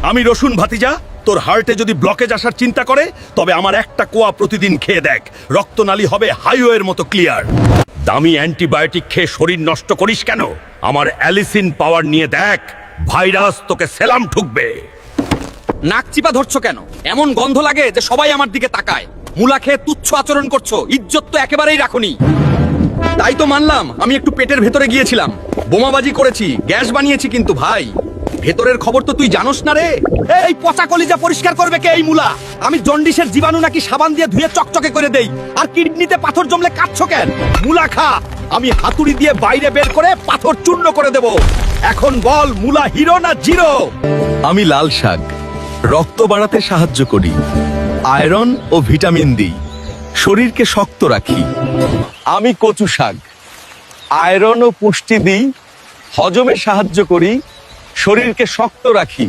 আমি রসুন ভাতিজা, তোর হার্টে যদি ব্লকেজ আসার চিন্তা করে তবে আমার একটা কোয়া প্রতিদিন খেয়ে দেখ, রক্তনালী হবে হাইওয়ের মতো ক্লিয়ার। দামি অ্যান্টিবায়োটিক খেয়ে শরীর নষ্ট করিস কেন? আমার অ্যালিসিন পাওয়ার নিয়ে দেখ, ভাইরাস তোকে সেলাম ঠুকবে। নাক চিপা ধরছো কেন? এমন গন্ধ লাগে যে সবাই আমার দিকে তাকায়। মুলা খেয়ে তুচ্ছ আচরণ করছো, ইজ্জত তো একেবারেই রাখোনি। তাই তো মানলাম আমি একটু পেটের ভেতরে গিয়েছিলাম, বোমাবাজি করেছি, গ্যাস বানিয়েছি, কিন্তু ভাই ভেতরের খবর তো তুই জানোস না রে। এই পচা কলিজা পরিষ্কার করবে কে এই মুলা? আমি জন্ডিসের জীবাণু নাকি সাবান দিয়ে ধুয়ে চকচকে করে দেই, আর কিডনিতে পাথর জমলে কাঁদছো কেন? মুলা খা, আমি হাতুড়ি দিয়ে বাইরে বের করে পাথর চূর্ণ করে দেব। এখন বল, মুলা হিরো না জিরো? আমি লাল শাক, রক্ত বাড়াতে সাহায্য করি, আয়রন ও ভিটামিন দিই, শরীরকে শক্ত রাখি। আমি কচু শাক, আয়রন ও পুষ্টি দিই, হজমে সাহায্য করি, শরীরকে শক্ত রাখি।